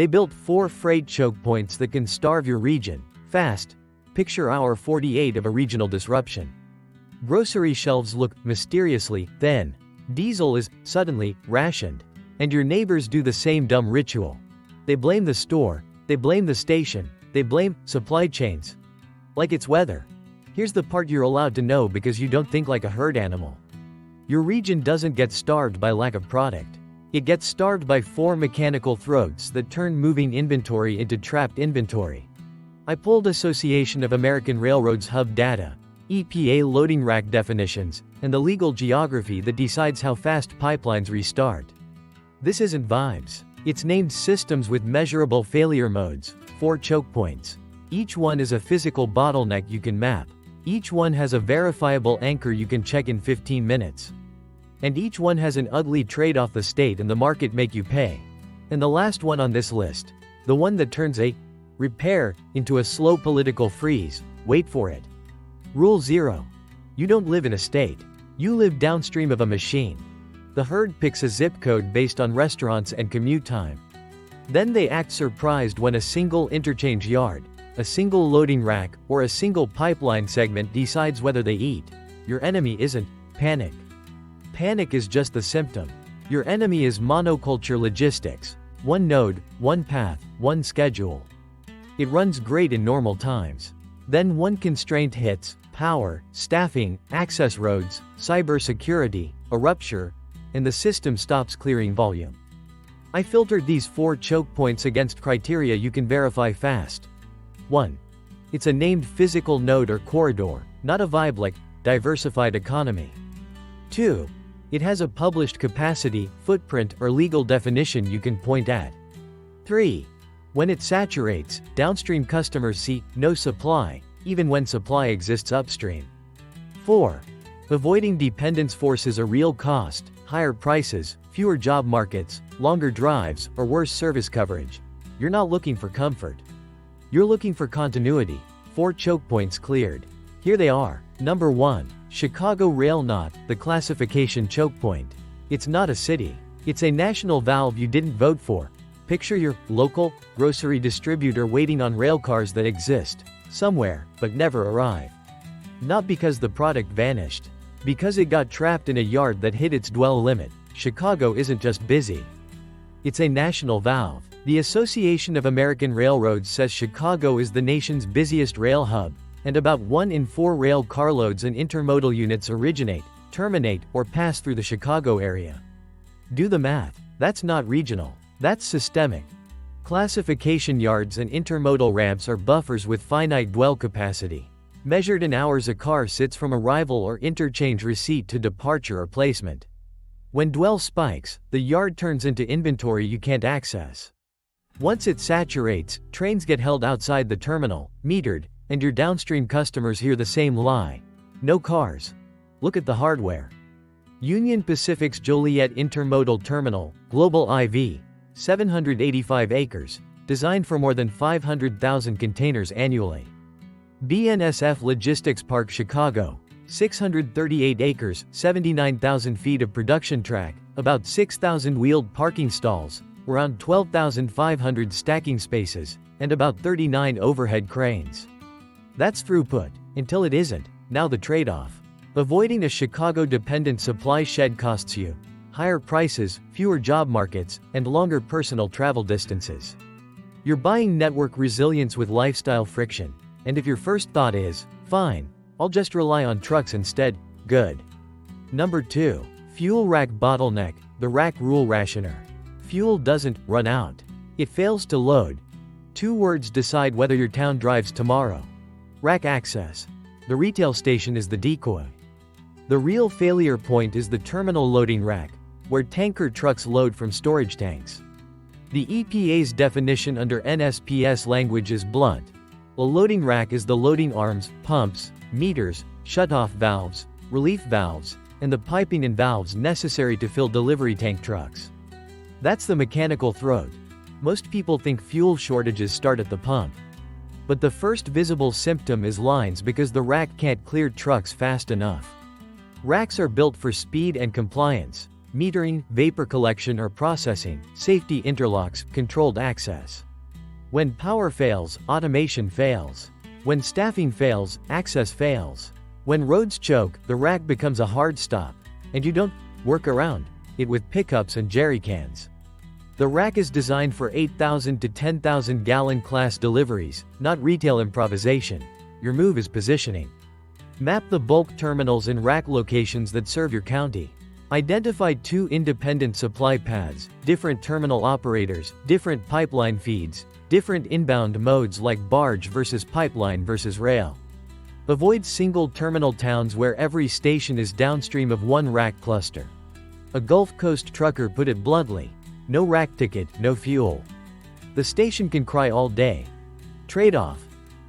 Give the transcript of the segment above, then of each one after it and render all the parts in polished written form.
They built 4 freight choke points that can starve your region, fast. Picture hour 48 of a regional disruption. Grocery shelves look mysteriously thin. Diesel is suddenly rationed. And your neighbors do the same dumb ritual. They blame the store, they blame the station, they blame supply chains. Like it's weather. Here's the part you're allowed to know because you don't think like a herd animal. Your region doesn't get starved by lack of product. It gets starved by 4 mechanical throats that turn moving inventory into trapped inventory. I pulled Association of American Railroads hub data, EPA loading rack definitions, and the legal geography that decides how fast pipelines restart. This isn't vibes. It's named systems with measurable failure modes, 4 choke points. Each one is a physical bottleneck you can map. Each one has a verifiable anchor you can check in 15 minutes. And each one has an ugly trade-off the state and the market make you pay. And the last one on this list, the one that turns a repair into a slow political freeze, wait for it. Rule 0. You don't live in a state. You live downstream of a machine. The herd picks a zip code based on restaurants and commute time. Then they act surprised when a single interchange yard, a single loading rack, or a single pipeline segment decides whether they eat. Your enemy isn't panic. Panic is just the symptom. Your enemy is monoculture logistics. One node, one path, one schedule. It runs great in normal times. Then one constraint hits: power, staffing, access roads, cybersecurity, a rupture, and the system stops clearing volume. I filtered these 4 choke points against criteria you can verify fast. 1. It's a named physical node or corridor, not a vibe like diversified economy. 2. It has a published capacity, footprint, or legal definition you can point at. 3. When it saturates, downstream customers see no supply, even when supply exists upstream. 4. Avoiding dependence forces a real cost: higher prices, fewer job markets, longer drives, or worse service coverage. You're not looking for comfort. You're looking for continuity. 4 choke points cleared. Here they are. Number 1. Chicago Rail. Not the classification choke point. It's not a city. It's a national valve you didn't vote for. Picture your local grocery distributor waiting on railcars that exist somewhere, but never arrive. Not because the product vanished. Because it got trapped in a yard that hit its dwell limit. Chicago isn't just busy. It's a national valve. The Association of American Railroads says Chicago is the nation's busiest rail hub, and about 1 in 4 rail carloads and intermodal units originate, terminate, or pass through the Chicago area. Do the math. That's not regional. That's systemic. Classification yards and intermodal ramps are buffers with finite dwell capacity. Measured in hours a car sits from arrival or interchange receipt to departure or placement. When dwell spikes, the yard turns into inventory you can't access. Once it saturates, trains get held outside the terminal, metered, and your downstream customers hear the same lie. No cars. Look at the hardware. Union Pacific's Joliet Intermodal Terminal, Global IV, 785 acres, designed for more than 500,000 containers annually. BNSF Logistics Park Chicago, 638 acres, 79,000 feet of production track, about 6,000 wheeled parking stalls, around 12,500 stacking spaces, and about 39 overhead cranes. That's throughput, until it isn't. Now the trade-off. Avoiding a Chicago-dependent supply shed costs you higher prices, fewer job markets, and longer personal travel distances. You're buying network resilience with lifestyle friction. And if your first thought is, fine, I'll just rely on trucks instead, good. Number 2. Fuel rack bottleneck, the rack rule rationer. Fuel doesn't run out. It fails to load. 2 words decide whether your town drives tomorrow. Rack access. The retail station is the decoy. The real failure point is the terminal loading rack, where tanker trucks load from storage tanks. The EPA's definition under NSPS language is blunt. A loading rack is the loading arms, pumps, meters, shutoff valves, relief valves, and the piping and valves necessary to fill delivery tank trucks. That's the mechanical throat. Most people think fuel shortages start at the pump. But the first visible symptom is lines because the rack can't clear trucks fast enough. Racks are built for speed and compliance. metering, vapor collection or processing, safety interlocks, controlled access. When power fails, automation fails. When staffing fails, access fails. When roads choke, the rack becomes a hard stop. And you don't work around it with pickups and jerry cans. The rack is designed for 8,000 to 10,000 gallon class deliveries, not retail improvisation. Your move is positioning. Map the bulk terminals and rack locations that serve your county. Identify 2 independent supply paths, different terminal operators, different pipeline feeds, different inbound modes like barge versus pipeline versus rail. Avoid single terminal towns where every station is downstream of one rack cluster. A Gulf Coast trucker put it bluntly: no rack ticket, no fuel. The station can cry all day. Trade-off.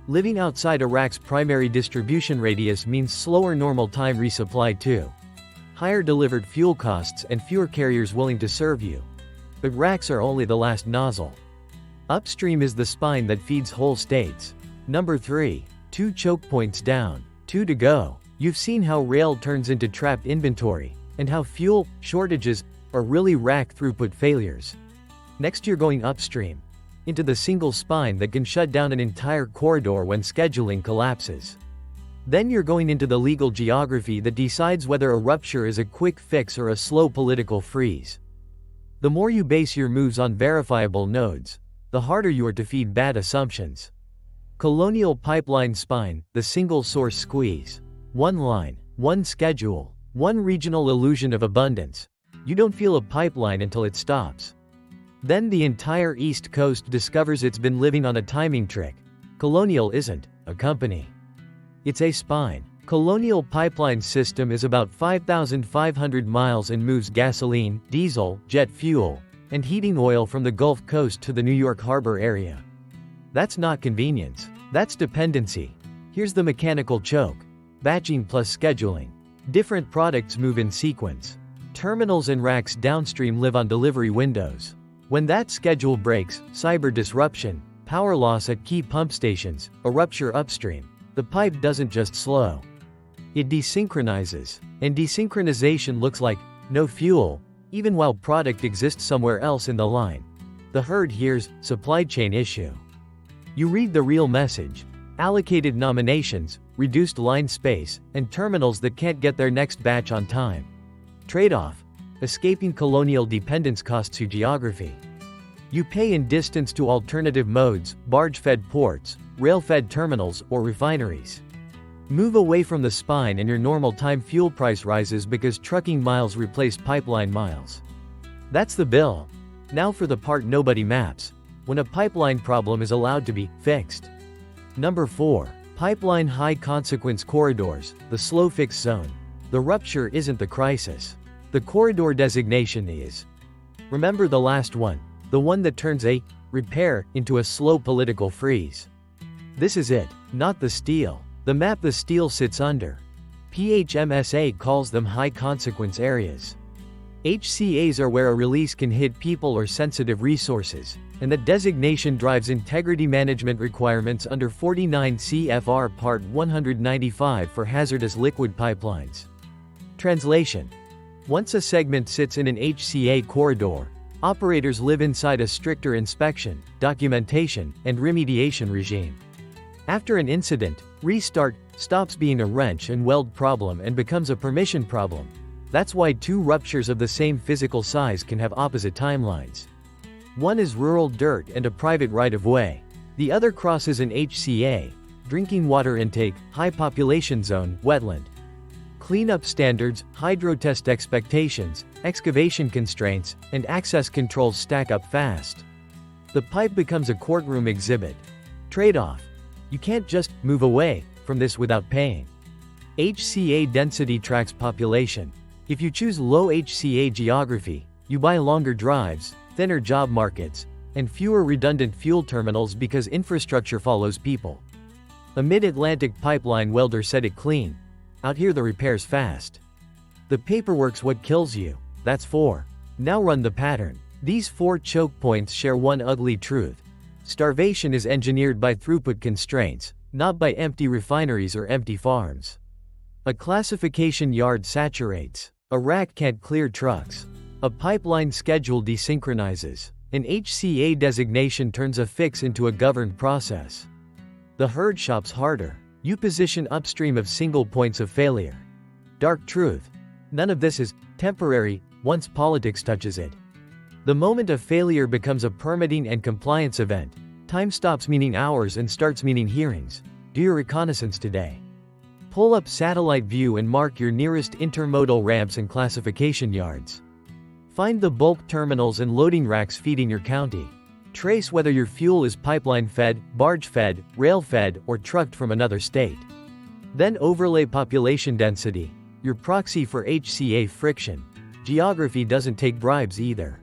Living outside a rack's primary distribution radius means slower normal time resupply too. Higher delivered fuel costs and fewer carriers willing to serve you. But racks are only the last nozzle. Upstream is the spine that feeds whole states. Number 3. 2 choke points down, 2 to go. You've seen how rail turns into trapped inventory, and how fuel shortages are really rack throughput failures. Next you're going upstream, into the single spine that can shut down an entire corridor when scheduling collapses. Then you're going into the legal geography that decides whether a rupture is a quick fix or a slow political freeze. The more you base your moves on verifiable nodes, the harder you are to feed bad assumptions. Colonial pipeline spine, the single source squeeze. One line, one schedule, one regional illusion of abundance. You don't feel a pipeline until it stops. Then the entire East Coast discovers it's been living on a timing trick. Colonial isn't a company. It's a spine. Colonial Pipeline System is about 5,500 miles and moves gasoline, diesel, jet fuel, and heating oil from the Gulf Coast to the New York Harbor area. That's not convenience. That's dependency. Here's the mechanical choke. Batching plus scheduling. Different products move in sequence. Terminals and racks downstream live on delivery windows. When that schedule breaks, cyber disruption, power loss at key pump stations, a rupture upstream, the pipe doesn't just slow. It desynchronizes. And desynchronization looks like no fuel, even while product exists somewhere else in the line. The herd hears supply chain issue. You read the real message: allocated nominations, reduced line space, and terminals that can't get their next batch on time. Trade-off: escaping colonial dependence costs you geography. You pay in distance to alternative modes, barge-fed ports, rail-fed terminals, or refineries. Move away from the spine and your normal time fuel price rises because trucking miles replace pipeline miles. That's the bill. Now for the part nobody maps: when a pipeline problem is allowed to be fixed. Number 4. Pipeline high consequence corridors, the slow fix zone. The rupture isn't the crisis. The corridor designation is. Remember the last one, the one that turns a repair into a slow political freeze. This is it, not the steel. The map the steel sits under. PHMSA calls them high consequence areas. HCAs are where a release can hit people or sensitive resources, and the designation drives integrity management requirements under 49 CFR Part 195 for hazardous liquid pipelines. Translation: once a segment sits in an HCA corridor, operators live inside a stricter inspection, documentation, and remediation regime. After an incident, restart stops being a wrench and weld problem and becomes a permission problem. That's why 2 ruptures of the same physical size can have opposite timelines. One is rural dirt and a private right-of-way. The other crosses an HCA, drinking water intake, high population zone, wetland. Cleanup standards, hydrotest expectations, excavation constraints, and access controls stack up fast. The pipe becomes a courtroom exhibit. Trade-off: you can't just move away from this without paying. HCA density tracks population. If you choose low HCA geography, you buy longer drives, thinner job markets, and fewer redundant fuel terminals because infrastructure follows people. A mid-Atlantic pipeline welder said it clean. Out here the repair's fast. The paperwork's what kills you. That's 4. Now run the pattern. These 4 choke points share one ugly truth. Starvation is engineered by throughput constraints, not by empty refineries or empty farms. A classification yard saturates. A rack can't clear trucks. A pipeline schedule desynchronizes. An HCA designation turns a fix into a governed process. The herd shops harder. You position upstream of single points of failure. Dark truth. None of this is temporary once politics touches it. The moment a failure becomes a permitting and compliance event, time stops meaning hours and starts meaning hearings. Do your reconnaissance today. Pull up satellite view and mark your nearest intermodal ramps and classification yards. Find the bulk terminals and loading racks feeding your county. Trace whether your fuel is pipeline-fed, barge-fed, rail-fed, or trucked from another state. Then overlay population density, your proxy for HCA friction. Geography doesn't take bribes either.